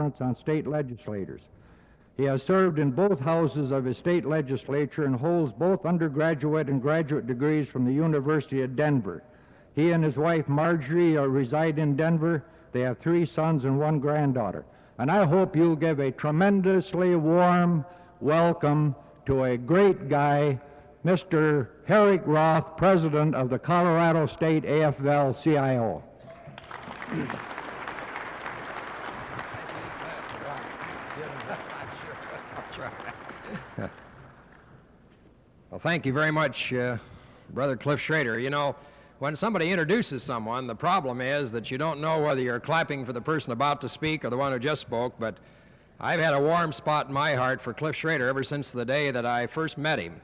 Conference on State Legislators. He has served in both houses of his state legislature and holds both undergraduate and graduate degrees from the University of Denver. He and his wife Marjorie reside in Denver. They have 3 sons and 1 granddaughter. And I hope you'll give a tremendously warm welcome to a great guy, Mr. Erik Roth, President of the Colorado State AFL-CIO. Well, thank you very much, Brother Cliff Schrader. You know, when somebody introduces someone, the problem is that you don't know whether you're clapping for the person about to speak or the one who just spoke, but I've had a warm spot in my heart for Cliff Schrader ever since the day that I first met him.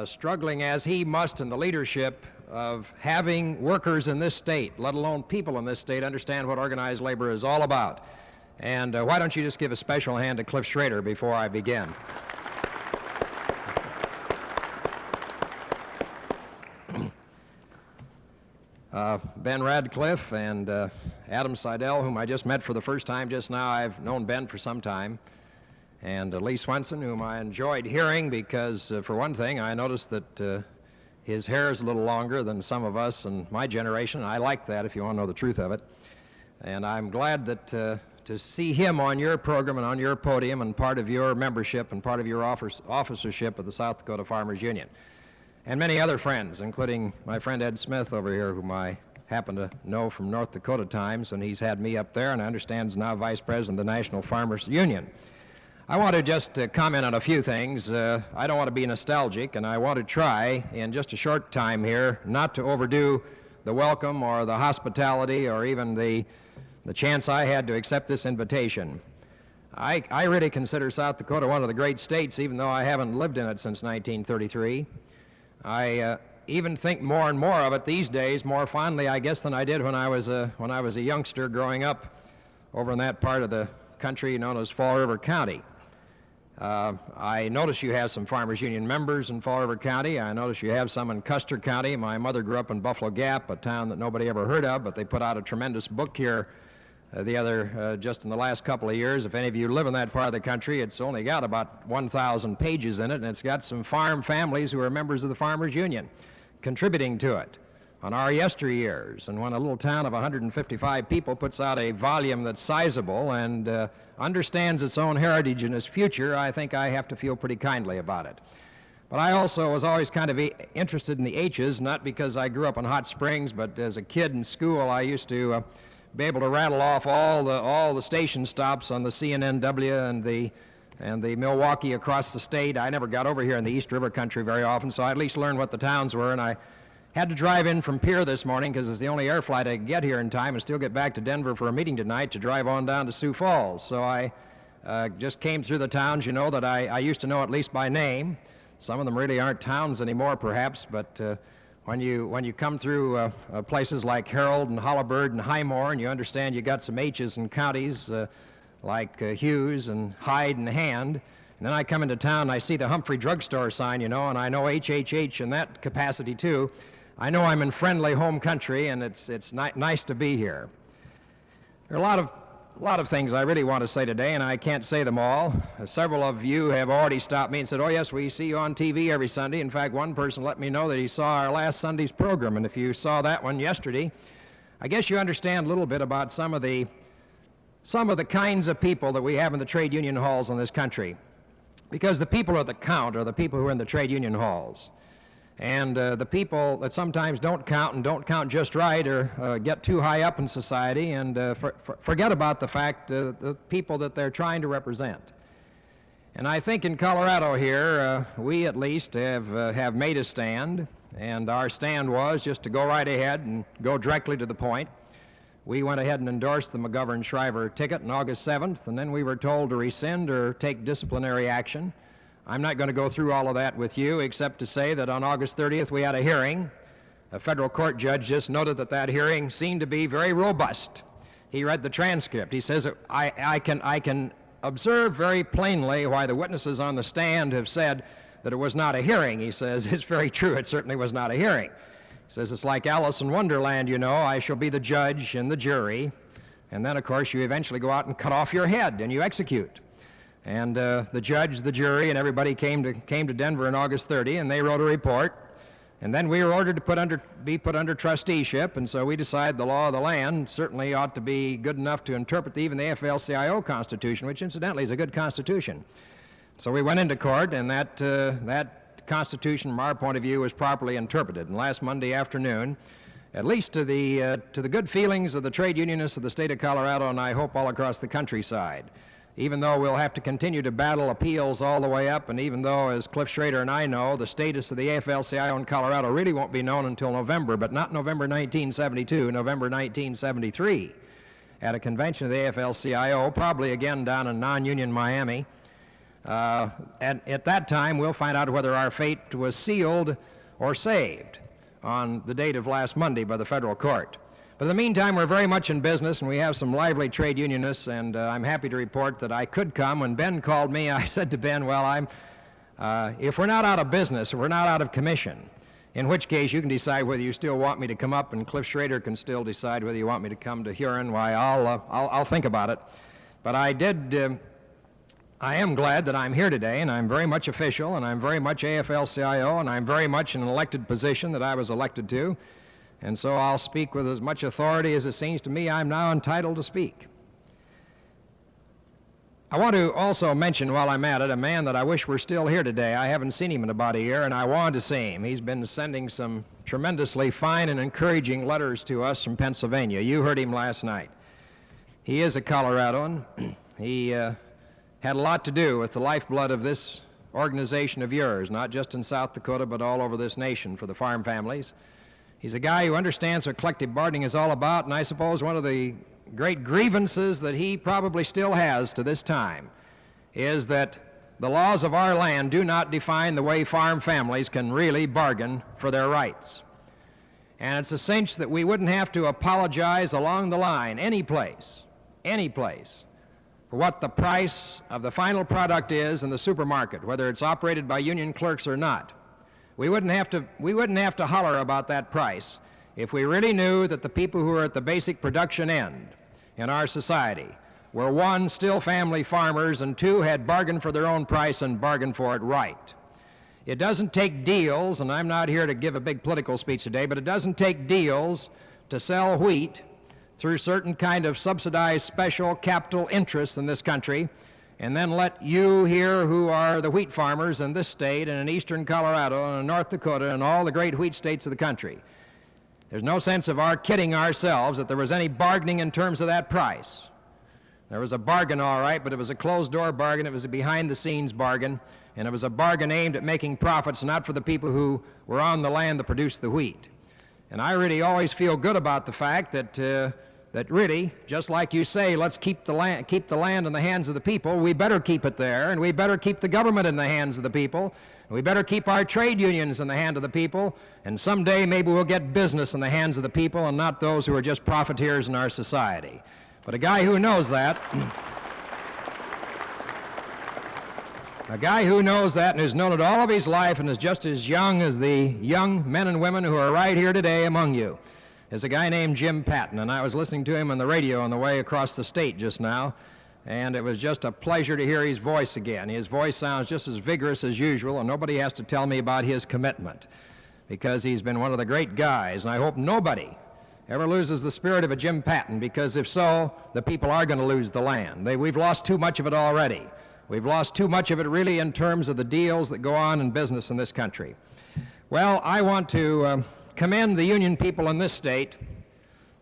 Struggling as he must in the leadership of having workers in this state, let alone people in this state, understand what organized labor is all about. And why don't you just give a special hand to Cliff Schrader before I begin? Ben Radcliffe and Adam Seidel, whom I just met for the first time just now. I've known Ben for some time. And Lee Swenson, whom I enjoyed hearing because, for one thing, I noticed that his hair is a little longer than some of us in my generation. I like that, if you want to know the truth of it. And I'm glad that to see him on your program and on your podium and part of your membership and part of your officership of the South Dakota Farmers Union. And many other friends, including my friend Ed Smith over here, whom I happen to know from North Dakota times, and he's had me up there, and I understand is now Vice President of the National Farmers Union. I want to just comment on a few things. I don't want to be nostalgic, and I want to try, in just a short time here, not to overdo the welcome or the hospitality or even the chance I had to accept this invitation. I really consider South Dakota one of the great states, even though I haven't lived in it since 1933. I even think more and more of it these days, more fondly, I guess, than I did when I was a youngster growing up over in that part of the country known as Fall River County. I notice you have some Farmers Union members in Fall River County. I notice you have some in Custer County. My mother grew up in Buffalo Gap, a town that nobody ever heard of, but they put out a tremendous book here just in the last couple of years. If any of you live in that part of the country, it's only got about 1,000 pages in it, and it's got some farm families who are members of the Farmers Union contributing to it on our yesteryears. And when a little town of 155 people puts out a volume that's sizable and understands its own heritage and its future, I think I have to feel pretty kindly about it. But I also was always kind of interested in the H's, not because I grew up in Hot Springs, but as a kid in school I used to be able to rattle off all the station stops on the CNNW and the Milwaukee across the state. I never got over here in the East River country very often, so I at least learned what the towns were, and I had to drive in from Pierre this morning because it's the only air flight I could get here in time and still get back to Denver for a meeting tonight to drive on down to Sioux Falls. So I just came through the towns, you know, that I used to know at least by name. Some of them really aren't towns anymore, perhaps, but when you come through places like Harold and Hollibird and Highmore, and you understand you got some H's in counties like Hughes and Hyde and Hand, and then I come into town and I see the Humphrey drugstore sign, you know, and I know HHH in that capacity too. I know I'm in friendly home country, and it's nice to be here. There are a lot of things I really want to say today, and I can't say them all. Several of you have already stopped me and said, oh yes, we see you on TV every Sunday. In fact, one person let me know that he saw our last Sunday's program, and if you saw that one yesterday, I guess you understand a little bit about some of the kinds of people that we have in the trade union halls in this country. Because the people that count are the people who are in the trade union halls. And the people that sometimes don't count and don't count just right or get too high up in society and forget about the fact the people that they're trying to represent. And I think in Colorado here, we at least have made a stand, and our stand was just to go right ahead and go directly to the point. We went ahead and endorsed the McGovern-Shriver ticket on August 7th, and then we were told to rescind or take disciplinary action. I'm not going to go through all of that with you, except to say that on August 30th we had a hearing. A federal court judge just noted that hearing seemed to be very robust. He read the transcript. He says, I can observe very plainly why the witnesses on the stand have said that it was not a hearing. He says, it's very true, it certainly was not a hearing. He says, it's like Alice in Wonderland, you know, I shall be the judge and the jury, And then, of course, you eventually go out and cut off your head and you execute. And the judge, the jury, and everybody came to Denver on August 30, and they wrote a report. And then we were ordered to be put under trusteeship, and so we decided the law of the land certainly ought to be good enough to interpret even the AFL-CIO Constitution, which incidentally is a good Constitution. So we went into court, and that Constitution, from our point of view, was properly interpreted. And last Monday afternoon, at least to the good feelings of the trade unionists of the state of Colorado, and I hope all across the countryside, even though we'll have to continue to battle appeals all the way up, and even though, as Cliff Schrader and I know, the status of the AFL-CIO in Colorado really won't be known until November, but not November 1972, November 1973, at a convention of the AFL-CIO, probably again down in non-union Miami. And at that time, we'll find out whether our fate was sealed or saved on the date of last Monday by the federal court. But in the meantime, we're very much in business, and we have some lively trade unionists, and I'm happy to report that I could come. When Ben called me, I said to Ben, well, if we're not out of business, if we're not out of commission, in which case you can decide whether you still want me to come up, and Cliff Schrader can still decide whether you want me to come to Huron. Why, I'll think about it. But I am glad that I'm here today, and I'm very much official, and I'm very much AFL-CIO, and I'm very much in an elected position that I was elected to. And so I'll speak with as much authority as it seems to me I'm now entitled to speak. I want to also mention while I'm at it a man that I wish were still here today. I haven't seen him in about a year, and I wanted to see him. He's been sending some tremendously fine and encouraging letters to us from Pennsylvania. You heard him last night. He is a Coloradoan. He had a lot to do with the lifeblood of this organization of yours, not just in South Dakota, but all over this nation for the farm families. He's a guy who understands what collective bargaining is all about, and I suppose one of the great grievances that he probably still has to this time is that the laws of our land do not define the way farm families can really bargain for their rights. And it's a cinch that we wouldn't have to apologize along the line, any place, for what the price of the final product is in the supermarket, whether it's operated by union clerks or not. We wouldn't have to holler about that price if we really knew that the people who are at the basic production end in our society were, one, still family farmers, and two, had bargained for their own price and bargained for it right. It doesn't take deals, and I'm not here to give a big political speech today, but it doesn't take deals to sell wheat through certain kind of subsidized special capital interests in this country, and then let you here who are the wheat farmers in this state and in eastern Colorado and in North Dakota and all the great wheat states of the country. There's no sense of our kidding ourselves that there was any bargaining in terms of that price. There was a bargain, all right, but it was a closed-door bargain. It was a behind-the-scenes bargain, and it was a bargain aimed at making profits, not for the people who were on the land that produced the wheat. And I really always feel good about the fact that really, just like you say, let's keep the land in the hands of the people, we better keep it there, and we better keep the government in the hands of the people, and we better keep our trade unions in the hand of the people, and someday maybe we'll get business in the hands of the people and not those who are just profiteers in our society. But a guy who knows that, and who's known it all of his life and is just as young as the young men and women who are right here today among you, is a guy named Jim Patton, and I was listening to him on the radio on the way across the state just now, and it was just a pleasure to hear his voice again. His voice sounds just as vigorous as usual, and nobody has to tell me about his commitment, because he's been one of the great guys, and I hope nobody ever loses the spirit of a Jim Patton, because if so, the people are going to lose the land. We've lost too much of it already. We've lost too much of it really in terms of the deals that go on in business in this country. Well, I want to commend the union people in this state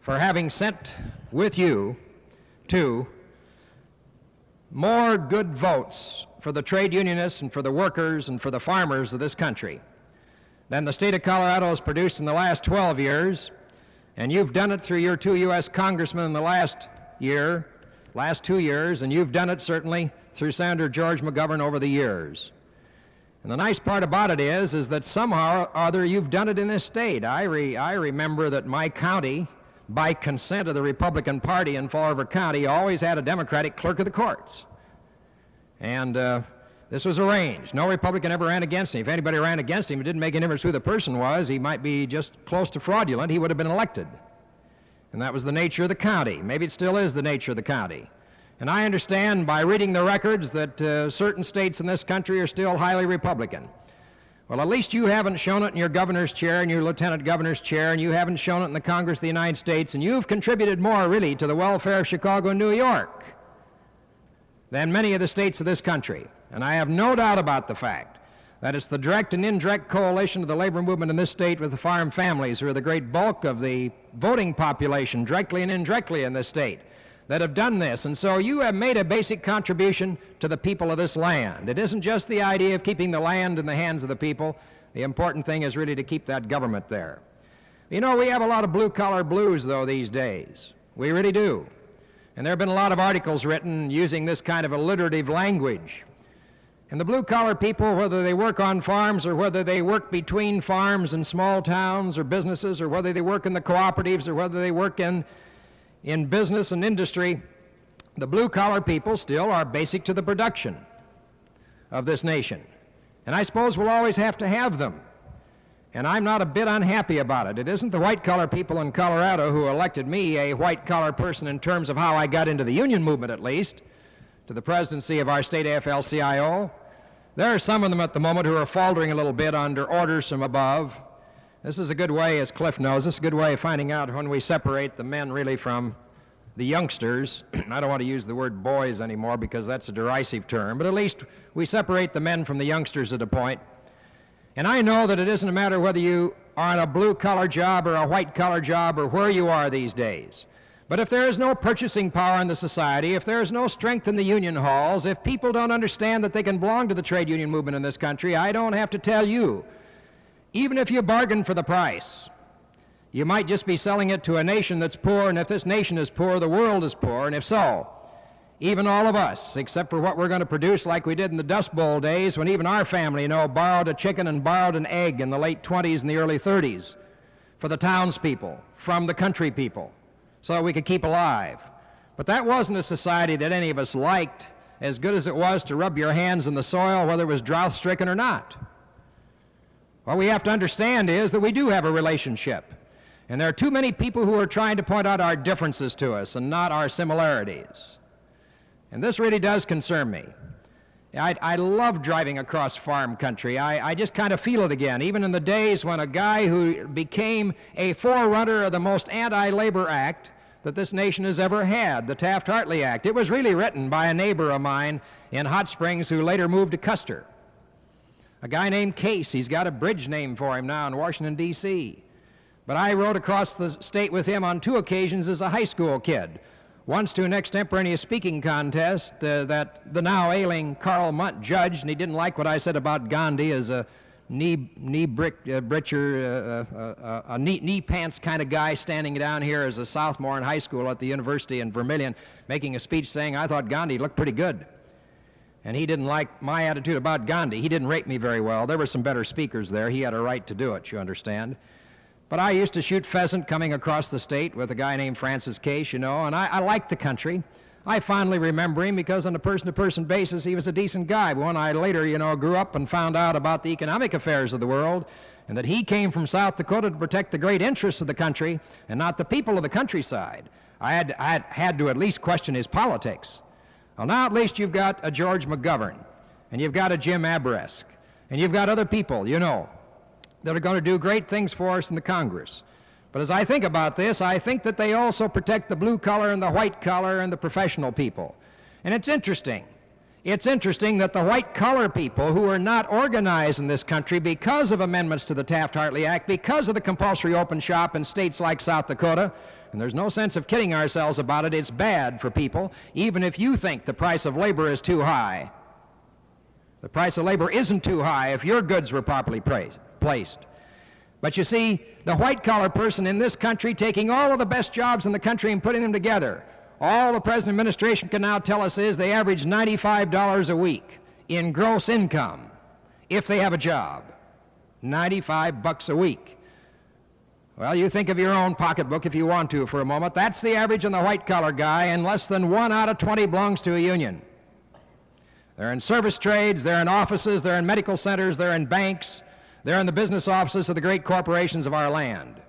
for having sent with you to more good votes for the trade unionists and for the workers and for the farmers of this country than the state of Colorado has produced in the last 12 years, and you've done it through your 2 U.S. congressmen in the last 2 years, and you've done it certainly through Senator George McGovern over the years. And the nice part about it is that somehow or other you've done it in this state. I remember that my county, by consent of the Republican Party in Fall River County, always had a Democratic clerk of the courts. And this was arranged. No Republican ever ran against him. If anybody ran against him, it didn't make any difference who the person was. He might be just close to fraudulent. He would have been elected. And that was the nature of the county. Maybe it still is the nature of the county. And I understand by reading the records that certain states in this country are still highly Republican. Well, at least you haven't shown it in your governor's chair and your lieutenant governor's chair, and you haven't shown it in the Congress of the United States, and you've contributed more, really, to the welfare of Chicago and New York than many of the states of this country. And I have no doubt about the fact that it's the direct and indirect coalition of the labor movement in this state with the farm families, who are the great bulk of the voting population, directly and indirectly in this state, that have done this. And so you have made a basic contribution to the people of this land. It isn't just the idea of keeping the land in the hands of the people. The important thing is really to keep that government there. You know, we have a lot of blue-collar blues, though, these days. We really do. And there have been a lot of articles written using this kind of alliterative language. And the blue-collar people, whether they work on farms or whether they work between farms and small towns or businesses, or whether they work in the cooperatives or whether they work in business and industry, the blue-collar people still are basic to the production of this nation. And I suppose we'll always have to have them. And I'm not a bit unhappy about it. It isn't the white-collar people in Colorado who elected me a white-collar person in terms of how I got into the union movement, at least, to the presidency of our state AFL-CIO. There are some of them at the moment who are faltering a little bit under orders from above. This is a good way, as Cliff knows, this is a good way of finding out when we separate the men really from the youngsters. I don't want to use the word boys anymore because that's a derisive term, but at least we separate the men from the youngsters at a point. And I know that it isn't a matter whether you are on a blue-collar job or a white-collar job or where you are these days. But if there is no purchasing power in the society, if there is no strength in the union halls, if people don't understand that they can belong to the trade union movement in this country, I don't have to tell you, even if you bargain for the price, you might just be selling it to a nation that's poor, and if this nation is poor, the world is poor, and if so, even all of us, except for what we're going to produce like we did in the Dust Bowl days when even our family, borrowed a chicken and borrowed an egg in the late 20s and the early 30s for the townspeople, from the country people, so we could keep alive. But that wasn't a society that any of us liked, as good as it was to rub your hands in the soil, whether it was drought-stricken or not. What we have to understand is that we do have a relationship. And there are too many people who are trying to point out our differences to us and not our similarities. And this really does concern me. I love driving across farm country. I just kind of feel it again, even in the days when a guy who became a forerunner of the most anti-labor act that this nation has ever had, the Taft-Hartley Act. It was really written by a neighbor of mine in Hot Springs who later moved to Custer. A guy named Case. He's got a bridge named for him now in Washington, D.C. But I rode across the state with him on 2 occasions as a high school kid. Once to an extemporaneous speaking contest that the now ailing Carl Munt judged, and he didn't like what I said about Gandhi as a knee pants kind of guy standing down here as a sophomore in high school at the university in Vermilion, making a speech saying I thought Gandhi looked pretty good. And he didn't like my attitude about Gandhi. He didn't rate me very well. There were some better speakers there. He had a right to do it, you understand. But I used to shoot pheasant coming across the state with a guy named Francis Case, and I liked the country. I fondly remember him because on a person-to-person basis, he was a decent guy. But when I later, grew up and found out about the economic affairs of the world, and that he came from South Dakota to protect the great interests of the country and not the people of the countryside, I had to at least question his politics. Well, now at least you've got a George McGovern, and you've got a Jim Aberesk, and you've got other people, that are going to do great things for us in the Congress. But as I think about this, I think that they also protect the blue collar and the white collar and the professional people. And it's interesting. It's interesting that the white collar people who are not organized in this country because of amendments to the Taft-Hartley Act, because of the compulsory open shop in states like South Dakota, and there's no sense of kidding ourselves about it, it's bad for people, even if you think the price of labor is too high. The price of labor isn't too high if your goods were properly placed. But you see, the white-collar person in this country taking all of the best jobs in the country and putting them together, all the present administration can now tell us is they average $95 a week in gross income if they have a job. $95 a week. Well, you think of your own pocketbook if you want to for a moment. That's the average on the white-collar guy, and less than 1 out of 20 belongs to a union. They're in service trades, they're in offices, they're in medical centers, they're in banks, they're in the business offices of the great corporations of our land.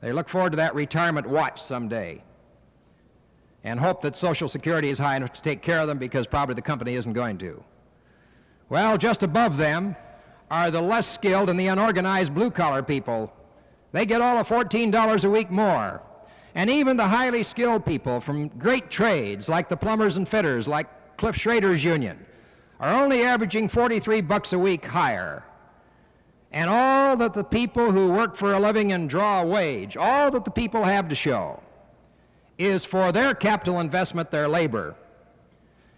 They look forward to that retirement watch someday and hope that Social Security is high enough to take care of them because probably the company isn't going to. Well, just above them are the less skilled and the unorganized blue-collar people. They get all of $14 a week more. And even the highly skilled people from great trades like the plumbers and fitters, like Cliff Schrader's union, are only averaging $43 a week higher. And all that the people who work for a living and draw a wage, all that the people have to show is for their capital investment, their labor.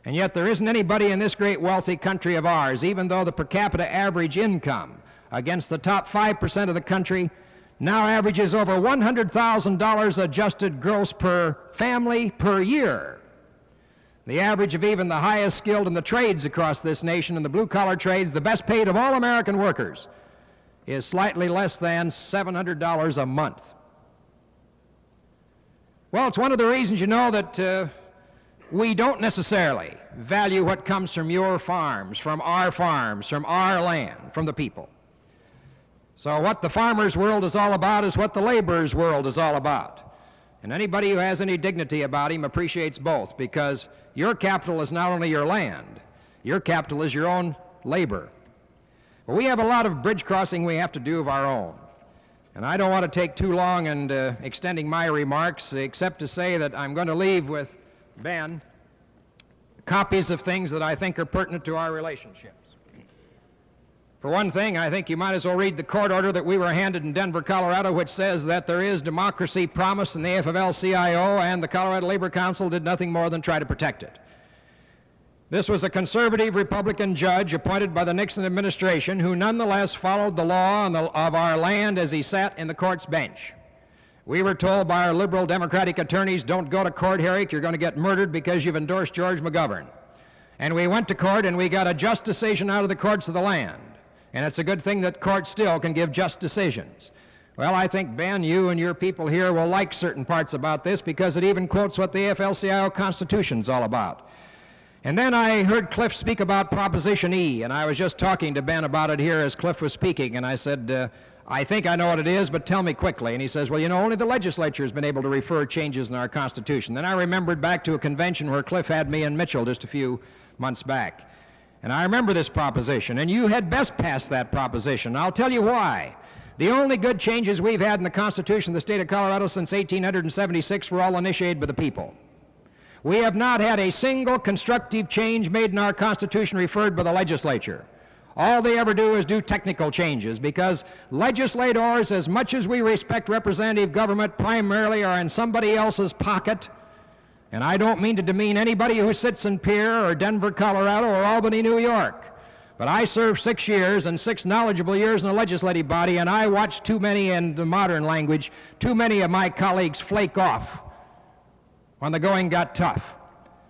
And yet there isn't anybody in this great wealthy country of ours, even though the per capita average income against the top 5% of the country now averages over $100,000 adjusted gross per family per year. The average of even the highest skilled in the trades across this nation, in the blue-collar trades, the best paid of all American workers, is slightly less than $700 a month. Well, it's one of the reasons, you know, that we don't necessarily value what comes from your farms, from our land, from the people. So what the farmer's world is all about is what the laborer's world is all about. And anybody who has any dignity about him appreciates both, because your capital is not only your land, your capital is your own labor. Well, we have a lot of bridge crossing we have to do of our own. And I don't want to take too long in extending my remarks, except to say that I'm going to leave with Ben copies of things that I think are pertinent to our relationships. For one thing, I think you might as well read the court order that we were handed in Denver, Colorado, which says that there is democracy promised in the AFL-CIO, and the Colorado Labor Council did nothing more than try to protect it. This was a conservative Republican judge appointed by the Nixon administration who nonetheless followed the law of our land as he sat in the court's bench. We were told by our liberal Democratic attorneys, don't go to court, Erik, you're going to get murdered because you've endorsed George McGovern. And we went to court and we got a just decision out of the courts of the land. And it's a good thing that courts still can give just decisions. Well, I think, Ben, you and your people here will like certain parts about this because it even quotes what the AFL-CIO Constitution's all about. And then I heard Cliff speak about Proposition E, and I was just talking to Ben about it here as Cliff was speaking, and I said, I think I know what it is, but tell me quickly. And he says, well, you know, only the legislature has been able to refer changes in our Constitution. Then I remembered back to a convention where Cliff had me and Mitchell just a few months back. And I remember this proposition, and you had best pass that proposition. I'll tell you why. The only good changes we've had in the Constitution of the state of Colorado since 1876 were all initiated by the people. We have not had a single constructive change made in our Constitution referred by the legislature. All they ever do is do technical changes, because legislators, as much as we respect representative government, primarily are in somebody else's pocket. And I don't mean to demean anybody who sits in Pierre or Denver, Colorado, or Albany, New York. But I served 6 years and 6 knowledgeable years in the legislative body, and I watched too many, in the modern language, too many of my colleagues flake off when the going got tough,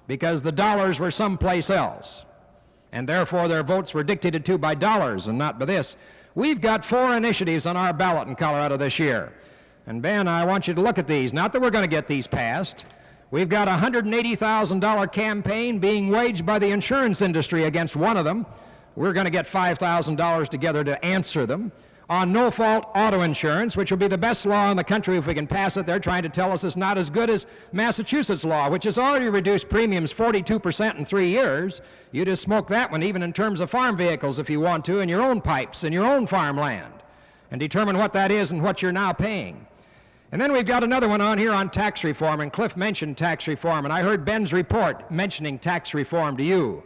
because the dollars were someplace else. And therefore their votes were dictated to by dollars and not by this. We've got 4 initiatives on our ballot in Colorado this year. And Ben, I want you to look at these. Not that we're going to get these passed. We've got a $180,000 campaign being waged by the insurance industry against one of them. We're going to get $5,000 together to answer them. On no-fault auto insurance, which will be the best law in the country if we can pass it. They're trying to tell us it's not as good as Massachusetts law, which has already reduced premiums 42% in 3 years. You just smoke that one, even in terms of farm vehicles, if you want to, in your own pipes, in your own farmland, and determine what that is and what you're now paying. And then we've got another one on here on tax reform, and Cliff mentioned tax reform, and I heard Ben's report mentioning tax reform to you.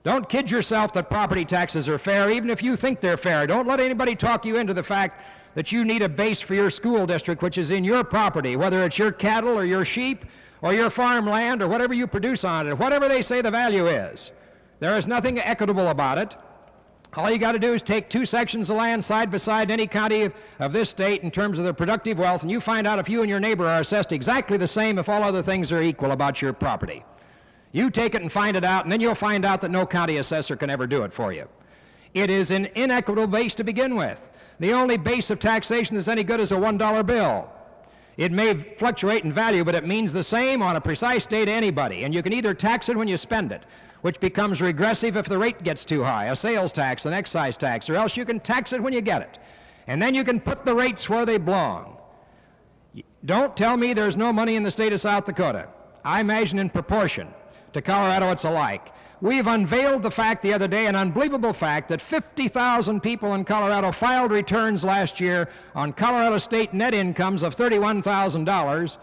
Don't kid yourself that property taxes are fair, even if you think they're fair. Don't let anybody talk you into the fact that you need a base for your school district, which is in your property, whether it's your cattle or your sheep or your farmland or whatever you produce on it, whatever they say the value is. There is nothing equitable about it. All you got to do is take 2 sections of land side by side in any county of this state in terms of their productive wealth, and you find out if you and your neighbor are assessed exactly the same if all other things are equal about your property. You take it and find it out, and then you'll find out that no county assessor can ever do it for you. It is an inequitable base to begin with. The only base of taxation that's any good is a $1 bill. It may fluctuate in value, but it means the same on a precise day to anybody, and you can either tax it when you spend it, which becomes regressive if the rate gets too high, a sales tax, an excise tax, or else you can tax it when you get it. And then you can put the rates where they belong. Don't tell me there's no money in the state of South Dakota. I imagine in proportion to Colorado it's alike. We've unveiled the fact the other day, an unbelievable fact, that 50,000 people in Colorado filed returns last year on Colorado state net incomes of $31,000,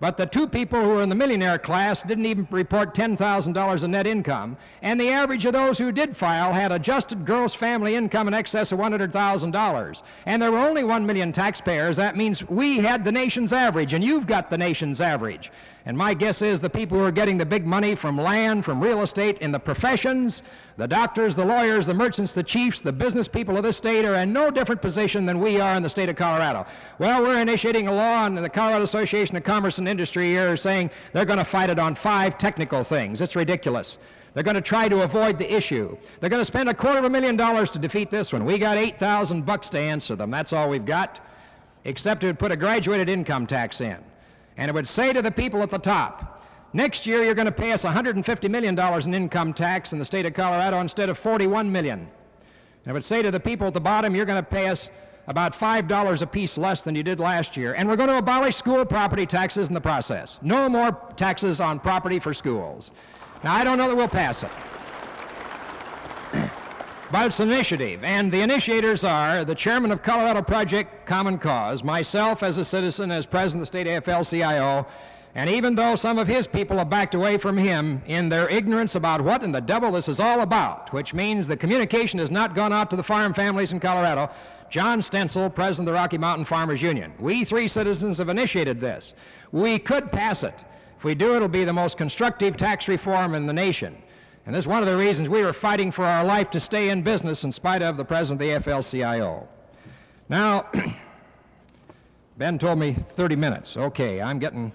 but the two people who were in the millionaire class didn't even report $10,000 in net income, and the average of those who did file had adjusted gross family income in excess of $100,000. And there were only 1 million taxpayers. That means we had the nation's average, and you've got the nation's average. And my guess is the people who are getting the big money from land, from real estate, in the professions, the doctors, the lawyers, the merchants, the chiefs, the business people of this state are in no different position than we are in the state of Colorado. Well, we're initiating a law, and the Colorado Association of Commerce and Industry here is saying they're going to fight it on 5 technical things. It's ridiculous. They're going to try to avoid the issue. They're going to spend $250,000 to defeat this one. We got $8,000 to answer them. That's all we've got, except to put a graduated income tax in. And it would say to the people at the top, next year you're going to pay us $150 million in income tax in the state of Colorado instead of $41 million. And it would say to the people at the bottom, you're going to pay us about $5 a piece less than you did last year. And we're going to abolish school property taxes in the process. No more taxes on property for schools. Now, I don't know that we'll pass it. But it's an initiative, and the initiators are the chairman of Colorado Project Common Cause, myself as a citizen, as president of the state AFL-CIO, and even though some of his people have backed away from him in their ignorance about what in the devil this is all about, which means the communication has not gone out to the farm families in Colorado, John Stencil, president of the Rocky Mountain Farmers Union. We 3 citizens have initiated this. We could pass it. If we do, it'll be the most constructive tax reform in the nation. And this is one of the reasons we were fighting for our life to stay in business in spite of the president of the AFL-CIO. Now, Ben told me 30 minutes. Okay, I'm getting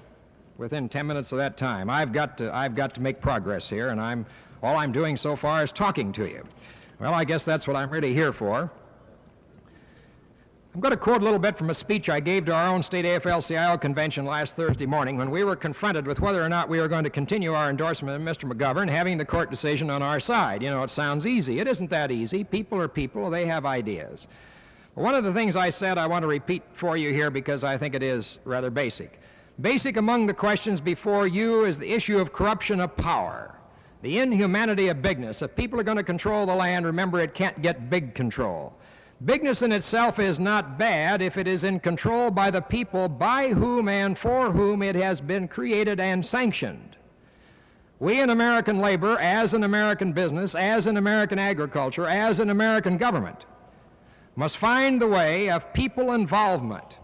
within 10 minutes of that time. I've got to make progress here, and all I'm doing so far is talking to you. Well, I guess that's what I'm really here for. I'm going to quote a little bit from a speech I gave to our own state AFL-CIO convention last Thursday morning when we were confronted with whether or not we were going to continue our endorsement of Mr. McGovern having the court decision on our side. You know, it sounds easy. It isn't that easy. People are people. They have ideas. But one of the things I said I want to repeat for you here because I think it is rather basic. Basic among the questions before you is the issue of corruption of power, the inhumanity of bigness. If people are going to control the land, remember it can't get big control. Bigness in itself is not bad if it is in control by the people by whom and for whom it has been created and sanctioned. We in American labor, as in American business, as in American agriculture, as in American government, must find the way of people involvement,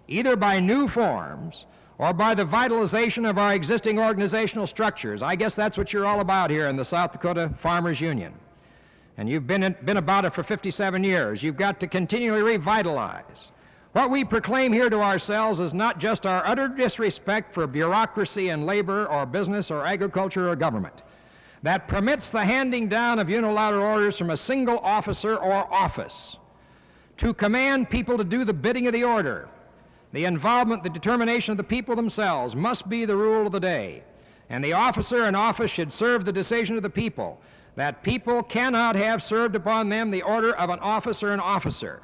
either by new forms or by the vitalization of our existing organizational structures. I guess that's what you're all about here in the South Dakota Farmers Union. And you've been about it for 57 years. You've got to continually revitalize. What we proclaim here to ourselves is not just our utter disrespect for bureaucracy and labor or business or agriculture or government that permits the handing down of unilateral orders from a single officer or office to command people to do the bidding of the order. The involvement, the determination of the people themselves must be the rule of the day. And the officer in office should serve the decision of the people. That people cannot have served upon them the order of an officer and officer.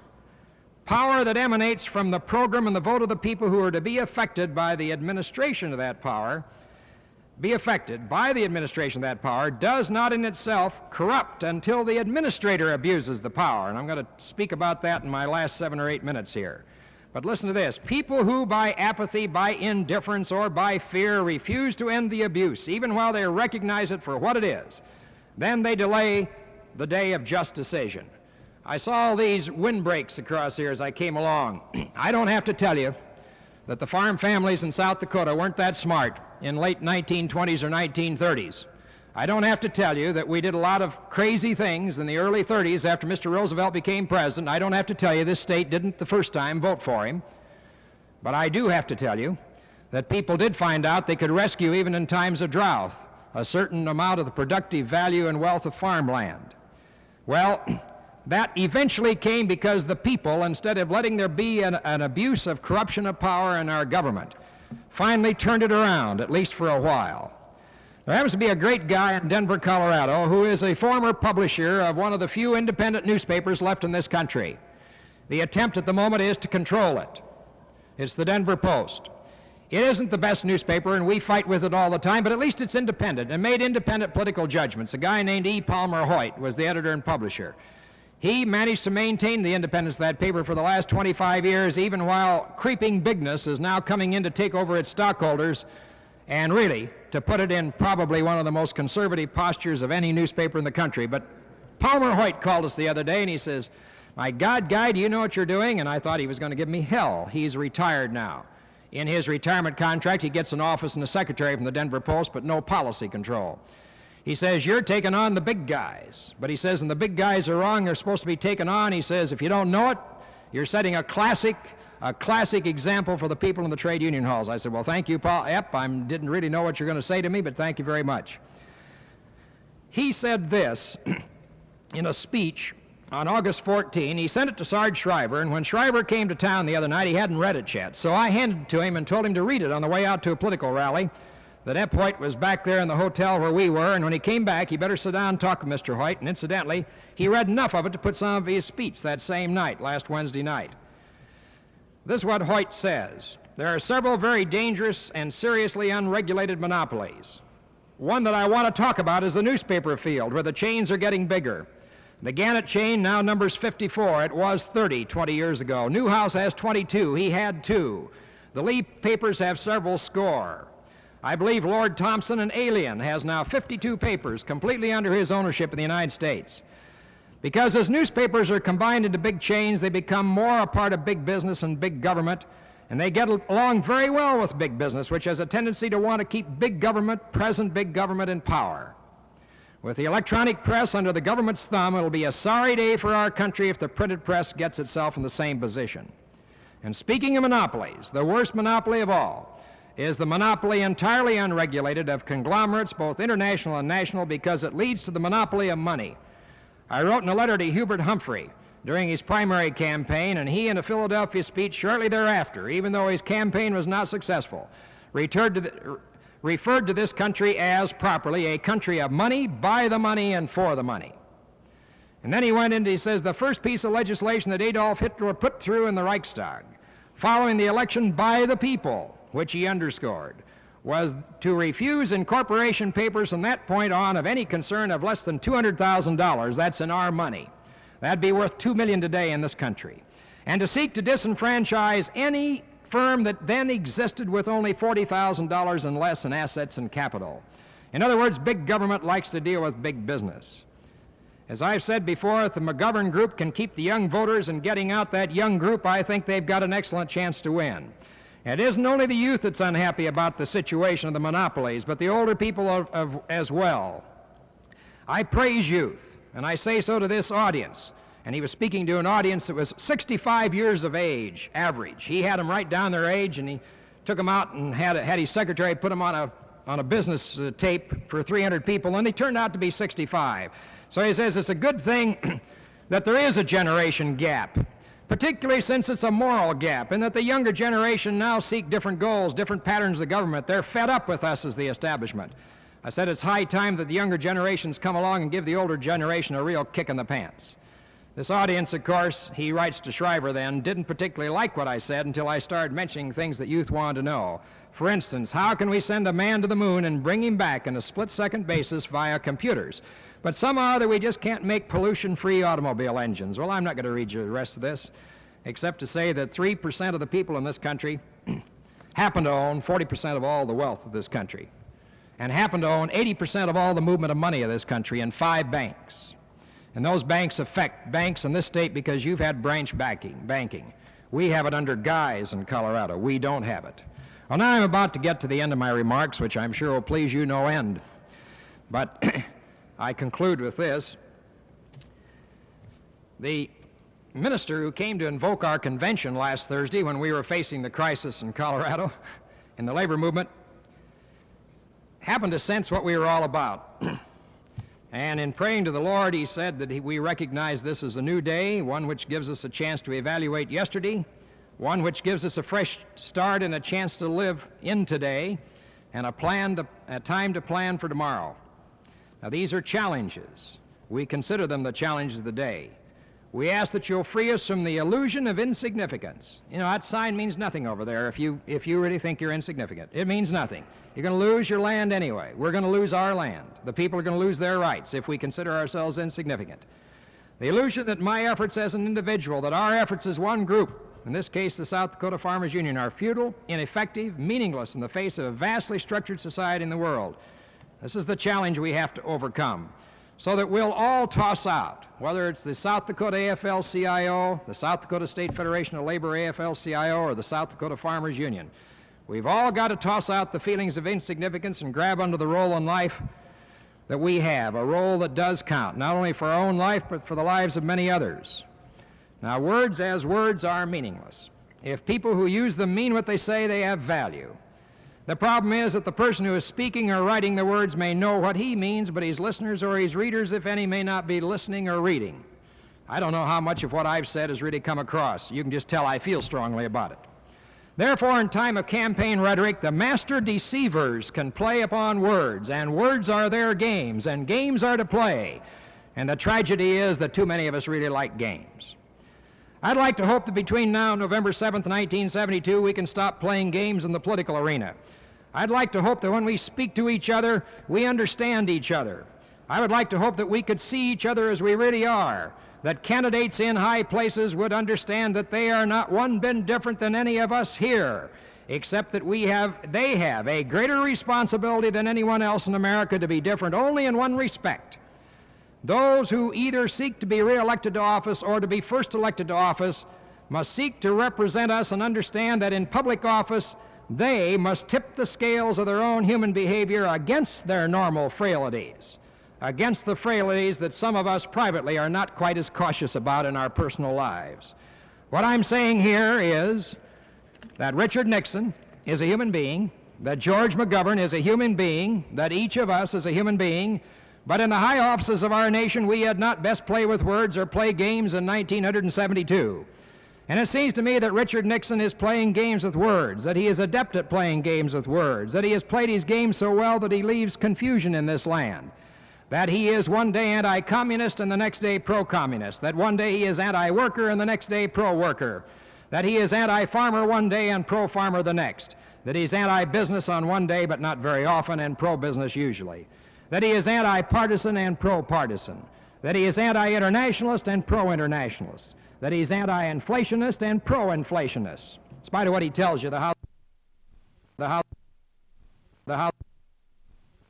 Power that emanates from the program and the vote of the people who are to be affected by the administration of that power, does not in itself corrupt until the administrator abuses the power. And I'm going to speak about that in my last 7 or 8 minutes here. But listen to this. People who by apathy, by indifference, or by fear refuse to end the abuse, even while they recognize it for what it is, then they delay the day of just decision. I saw all these windbreaks across here as I came along. I don't have to tell you that the farm families in South Dakota weren't that smart in late 1920s or 1930s. I don't have to tell you that we did a lot of crazy things in the early 30s after Mr. Roosevelt became president. I don't have to tell you this state didn't the first time vote for him. But I do have to tell you that people did find out they could rescue, even in times of drought, a certain amount of the productive value and wealth of farmland. Well, that eventually came because the people, instead of letting there be an abuse of corruption of power in our government, finally turned it around, at least for a while. There happens to be a great guy in Denver, Colorado, who is a former publisher of one of the few independent newspapers left in this country. The attempt at the moment is to control it. It's the Denver Post. It isn't the best newspaper, and we fight with it all the time, but at least it's independent and made independent political judgments. A guy named E. Palmer Hoyt was the editor and publisher. He managed to maintain the independence of that paper for the last 25 years, even while creeping bigness is now coming in to take over its stockholders, and really to put it in probably one of the most conservative postures of any newspaper in the country. But Palmer Hoyt called us the other day, and he says, "My God, Guy, do you know what you're doing?" And I thought he was going to give me hell. He's retired now. In his retirement contract, he gets an office and a secretary from the Denver Post, but no policy control. He says, "You're taking on the big guys." But he says, and the big guys are wrong. They're supposed to be taken on. He says, if you don't know it, you're setting a classic example for the people in the trade union halls. I said, well, thank you, Paul. Yep, I didn't really know what you're going to say to me, but thank you very much. He said this in a speech on August 14. He sent it to Sarge Schreiber, and when Schreiber came to town the other night, he hadn't read it yet. So I handed it to him and told him to read it on the way out to a political rally. That Ep Hoyt was back there in the hotel where we were, and when he came back, he better sit down and talk with Mr. Hoyt. And incidentally, he read enough of it to put some of his speech that same night, last Wednesday night. This is what Hoyt says. There are several very dangerous and seriously unregulated monopolies. One that I want to talk about is the newspaper field, where the chains are getting bigger. The Gannett chain now numbers 54. It was 30 20 years ago. Newhouse has 22. He had 2. The Lee papers have several score. I believe Lord Thompson, an alien, has now 52 papers completely under his ownership in the United States. Because as newspapers are combined into big chains, they become more a part of big business and big government, and they get along very well with big business, which has a tendency to want to keep big government, present big government, in power. With the electronic press under the government's thumb, it'll be a sorry day for our country if the printed press gets itself in the same position. And speaking of monopolies, the worst monopoly of all is the monopoly entirely unregulated of conglomerates, both international and national, because it leads to the monopoly of money. I wrote in a letter to Hubert Humphrey during his primary campaign, and he in a Philadelphia speech shortly thereafter, even though his campaign was not successful, referred to this country as properly a country of money, by the money, and for the money. And then he went into, he says, the first piece of legislation that Adolf Hitler put through in the Reichstag, following the election by the people, which he underscored, was to refuse incorporation papers from that point on of any concern of less than $200,000. That's in our money. That'd be worth $2 million today in this country. And to seek to disenfranchise any firm that then existed with only $40,000 and less in assets and capital. In other words, big government likes to deal with big business. As I've said before, if the McGovern group can keep the young voters and getting out that young group, I think they've got an excellent chance to win. It isn't only the youth that's unhappy about the situation of the monopolies, but the older people as well. I praise youth, and I say so to this audience. And he was speaking to an audience that was 65 years of age, average. He had them write down their age, and he took them out and had his secretary put them on a business tape for 300 people, and they turned out to be 65. So he says it's a good thing that there is a generation gap, particularly since it's a moral gap, and that the younger generation now seek different goals, different patterns of government. They're fed up with us as the establishment. I said it's high time that the younger generations come along and give the older generation a real kick in the pants. This audience, of course, he writes to Schreiber then, didn't particularly like what I said until I started mentioning things that youth wanted to know. For instance, how can we send a man to the moon and bring him back on a split-second basis via computers? But somehow that we just can't make pollution-free automobile engines. Well, I'm not going to read you the rest of this, except to say that 3% of the people in this country happen to own 40% of all the wealth of this country, and happen to own 80% of all the movement of money of this country in 5 banks. And those banks affect banks in this state because you've had branch banking. We have it under guise in Colorado. We don't have it. Well, now I'm about to get to the end of my remarks, which I'm sure will please you no end. But I conclude with this. The minister who came to invoke our convention last Thursday when we were facing the crisis in Colorado in the labor movement happened to sense what we were all about. And in praying to the Lord, he said that we recognize this as a new day, one which gives us a chance to evaluate yesterday, one which gives us a fresh start and a chance to live in today, and a time to plan for tomorrow. Now, these are challenges. We consider them the challenges of the day. We ask that you'll free us from the illusion of insignificance. You know, that sign means nothing over there if you really think you're insignificant. It means nothing. You're going to lose your land anyway. We're going to lose our land. The people are going to lose their rights if we consider ourselves insignificant. The illusion that my efforts as an individual, that our efforts as one group, in this case the South Dakota Farmers Union, are futile, ineffective, meaningless in the face of a vastly structured society in the world. This is the challenge we have to overcome, so that we'll all toss out, whether it's the South Dakota AFL-CIO, the South Dakota State Federation of Labor AFL-CIO, or the South Dakota Farmers Union. We've all got to toss out the feelings of insignificance and grab onto the role in life that we have, a role that does count, not only for our own life, but for the lives of many others. Now, words as words are meaningless. If people who use them mean what they say, they have value. The problem is that the person who is speaking or writing the words may know what he means, but his listeners or his readers, if any, may not be listening or reading. I don't know how much of what I've said has really come across. You can just tell I feel strongly about it. Therefore, in time of campaign rhetoric, the master deceivers can play upon words, and words are their games, and games are to play. And the tragedy is that too many of us really like games. I'd like to hope that between now and November 7th, 1972, we can stop playing games in the political arena. I'd like to hope that when we speak to each other, we understand each other. I would like to hope that we could see each other as we really are, that candidates in high places would understand that they are not one bit different than any of us here, except that they have a greater responsibility than anyone else in America to be different only in one respect. Those who either seek to be re-elected to office or to be first elected to office must seek to represent us and understand that in public office they must tip the scales of their own human behavior against their normal frailties, against the frailties that some of us privately are not quite as cautious about in our personal lives. What I'm saying here is that Richard Nixon is a human being, that George McGovern is a human being, that each of us is a human being, but in the high offices of our nation we had not best play with words or play games in 1972. And it seems to me that Richard Nixon is playing games with words, that he is adept at playing games with words, that he has played his game so well that he leaves confusion in this land, that he is one day anti-communist and the next day pro-communist, that one day he is anti-worker and the next day pro-worker, that he is anti-farmer one day and pro-farmer the next, that he's anti-business on one day but not very often and pro-business usually, that he is anti-partisan and pro-partisan, that he is anti-internationalist and pro-internationalist, that he's anti-inflationist and pro-inflationist. In spite of what he tells you, the House